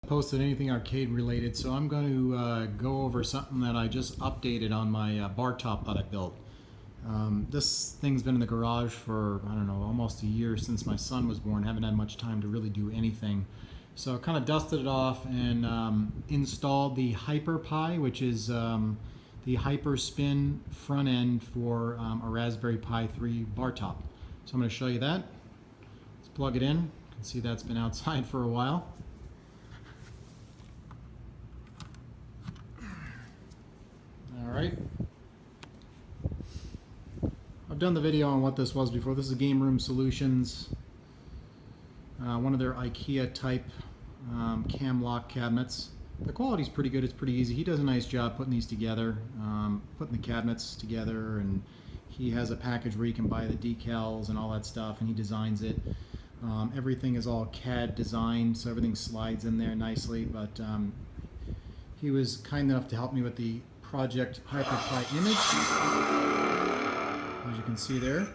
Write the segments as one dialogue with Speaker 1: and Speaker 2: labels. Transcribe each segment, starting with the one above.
Speaker 1: Posted anything arcade related, so I'm going to go over something that I just updated on my Bartop that I built. This thing's been in the garage for, I don't know, almost a year since my son was born. Haven't had much time to really do anything. So I kind of dusted it off and installed the Hyperpie, which is the Hyperspin front end for a Raspberry Pi 3 Bartop. So I'm going to show you that. Let's plug it in. You can see that's been outside for a while. Alright. I've done the video on what this was before. This is Game Room Solutions. One of their IKEA type cam lock cabinets. The quality's pretty good. It's pretty easy. He does a nice job putting these together, putting the cabinets together, and he has a package where you can buy the decals and all that stuff, and he designs it. Everything is all CAD designed, so everything slides in there nicely, but he was kind enough to help me with the Project Hyperpie image, as you can see there.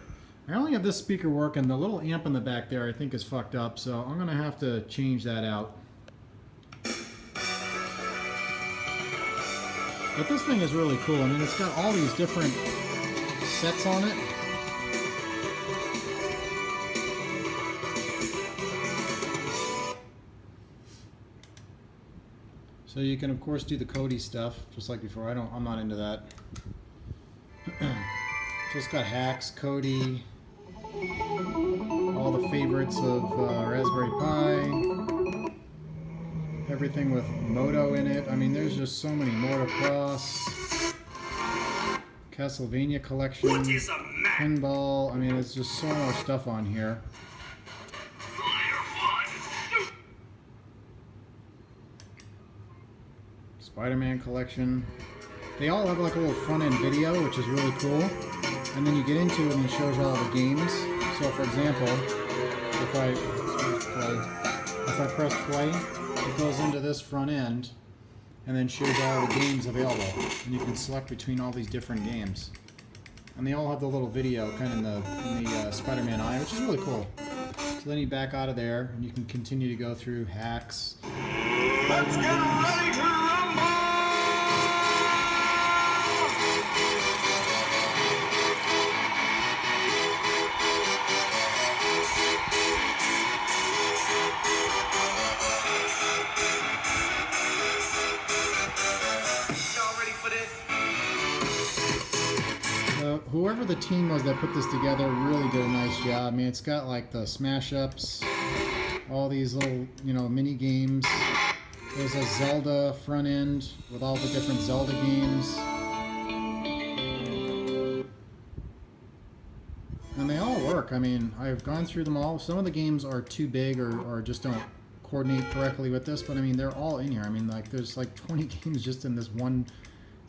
Speaker 1: I only have this speaker working. The little amp in the back there I think is fucked up, so I'm going to have to change that out. But this thing is really cool. I mean, it's got all these different sets on it. So you can of course do the Cody stuff, just like before. I'm not into that. So it's got hacks, Cody, all the favorites of Raspberry Pi, everything with Moto in it. I mean, there's just so many. Motocross, Castlevania collection, pinball. I mean, it's just so much stuff on here. Spider-Man collection. They all have like a little front-end video, which is really cool. And then you get into it and it shows you all the games. So for example, if I press play, it goes into this front end and then shows you all the games available. And you can select between all these different games. And they all have the little video kind of in the Spider-Man eye, which is really cool. So then you back out of there and you can continue to go through hacks. Let's get ready to rumble! Whoever the team was that put this together really did a nice job. I mean, it's got like the smash ups, all these little, mini games. There's a Zelda front end with all the different Zelda games. And they all work. I mean, I've gone through them all. Some of the games are too big or just don't coordinate correctly with this, but I mean, they're all in here. I mean, like there's like 20 games just in this one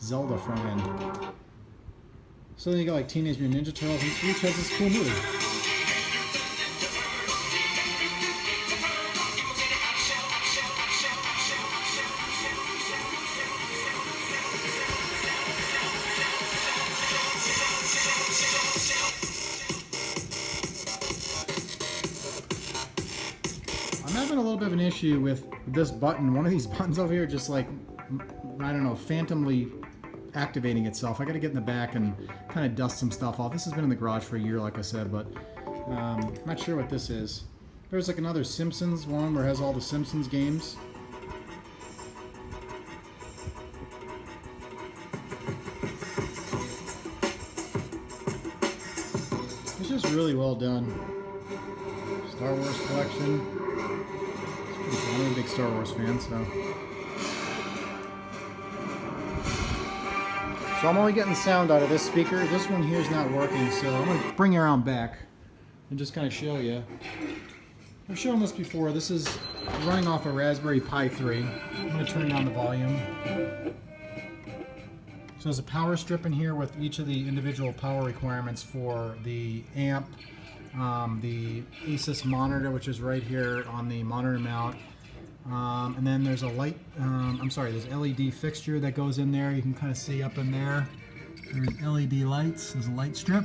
Speaker 1: Zelda front end. So then you got like Teenage Mutant Ninja Turtles, and each has this cool movie. I'm having a little bit of an issue with this button. One of these buttons over here just like, I don't know, phantomly activating itself. I got to get in the back and kind of dust some stuff off. This has been in the garage for a year, like I said, but I'm not sure what this is. There's like another Simpsons one where it has all the Simpsons games. It's just really well done. Star Wars collection. It's pretty cool. I'm a big Star Wars fan, so. So I'm only getting sound out of this speaker. This one here is not working, so I'm going to bring it around back and just kind of show you. I've shown this before. This is running off a Raspberry Pi 3. I'm going to turn down the volume. So there's a power strip in here with each of the individual power requirements for the amp, the Asus monitor, which is right here on the monitor mount. And then there's a light, there's LED fixture that goes in there. You can kind of see up in there. There's LED lights. There's a light strip.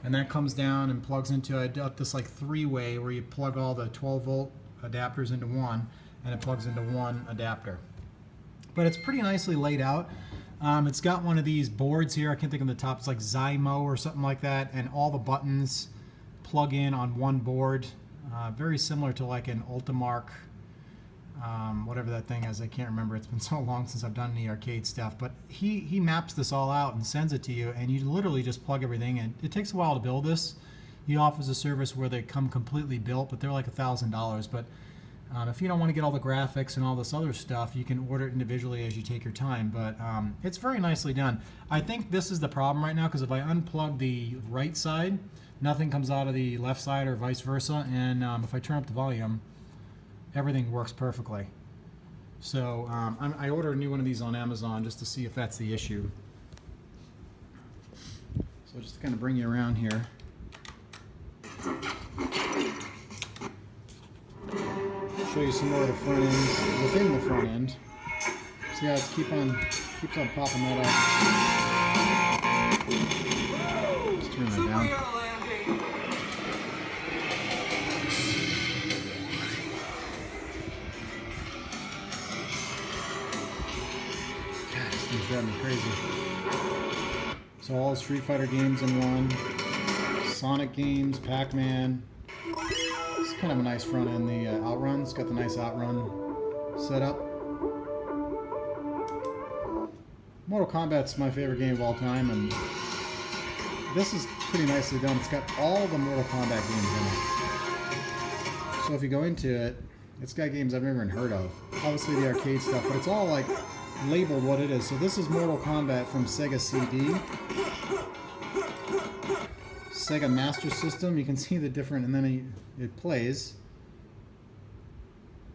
Speaker 1: And that comes down and plugs into, I got this like three-way where you plug all the 12-volt adapters into one. and it plugs into one adapter. But it's pretty nicely laid out. It's got one of these boards here. I can't think of the top. It's like Zymo or something like that, and all the buttons plug in on one board. Very similar to like an Ultimark, whatever that thing is. I can't remember. It's been so long since I've done any arcade stuff. But he maps this all out and sends it to you, and you literally just plug everything in. It takes a while to build this. He offers a service where they come completely built, but they're like $1,000. But if you don't want to get all the graphics and all this other stuff, you can order it individually as you take your time. But it's very nicely done. I think this is the problem right now, because if I unplug the right side, nothing comes out of the left side or vice versa. And if I turn up the volume, everything works perfectly. So I ordered a new one of these on Amazon just to see if that's the issue. So just to kind of bring you around here. Show you some more of the front ends within the front end. See how it keeps on popping that up. Just turn that down. God, this thing's driving me crazy. So all Street Fighter games in one, Sonic games, Pac-Man. It's kind of a nice front end. The Outrun, it's got the nice Outrun setup. Mortal Kombat's my favorite game of all time, and this is pretty nicely done. It's got all the Mortal Kombat games in it. So if you go into it, it's got games I've never even heard of. Obviously the arcade stuff, but it's all like labeled what it is. So this is Mortal Kombat from Sega CD. Sega Master System. You can see the different, and then it plays.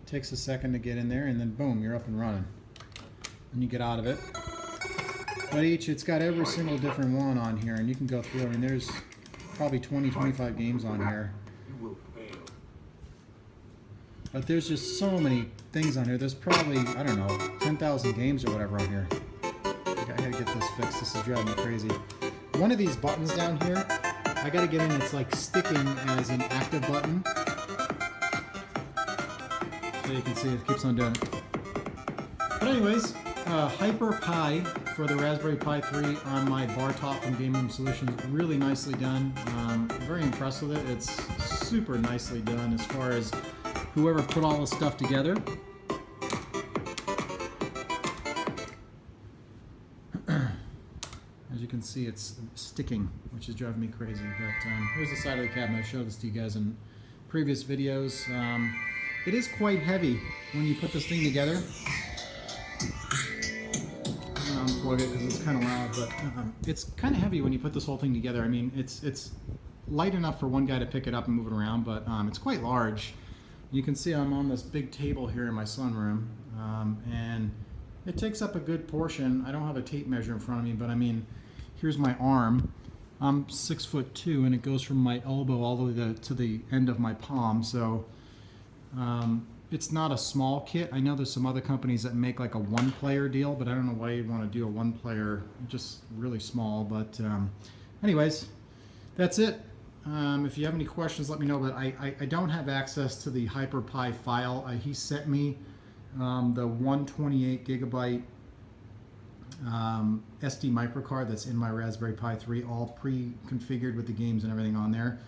Speaker 1: Takes a second to get in there, and then boom, you're up and running. And you get out of it. But it's got every single different one on here, and you can go through. I mean, there's probably 20, 25 games on here. But there's just so many things on here. There's probably, I don't know, 10,000 games or whatever on here. I gotta get this fixed. This is driving me crazy. One of these buttons down here, I gotta get in. It's like sticking as an active button. So you can see it keeps on doing it. But anyways, Hyperpie for the Raspberry Pi 3 on my Bartop from Game Room Solutions. Really nicely done. Very impressed with it. It's super nicely done as far as whoever put all this stuff together. As you can see, it's sticking, which is driving me crazy. But here's the side of the cabinet. I showed this to you guys in previous videos. It is quite heavy when you put this thing together. Unplug it because it's kind of loud, but it's kind of heavy when you put this whole thing together. I mean, it's light enough for one guy to pick it up and move it around, but it's quite large. You can see I'm on this big table here in my sunroom, and it takes up a good portion. I don't have a tape measure in front of me, but I mean, here's my arm. I'm 6'2", and it goes from my elbow all the way to the end of my palm. So it's not a small kit. I know there's some other companies that make like a one-player deal, but I don't know why you'd want to do a one-player, just really small. But anyways, that's it. If you have any questions, let me know. But I don't have access to the Hyperpie file. He sent me the 128 gigabyte SD microcard that's in my Raspberry Pi 3, all pre-configured with the games and everything on there.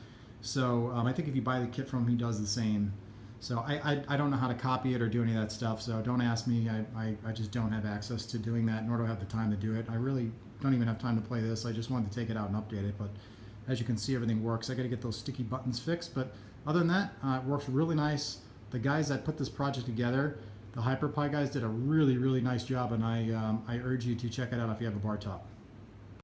Speaker 1: So I think if you buy the kit from him, he does the same. So I don't know how to copy it or do any of that stuff, so don't ask me. I just don't have access to doing that, nor do I have the time to do it. I really don't even have time to play this. I just wanted to take it out and update it, but as you can see, everything works. I got to get those sticky buttons fixed, but other than that, it works really nice. The guys that put this project together, the Hyperpie guys, did a really, really nice job, and I urge you to check it out if you have a Bartop.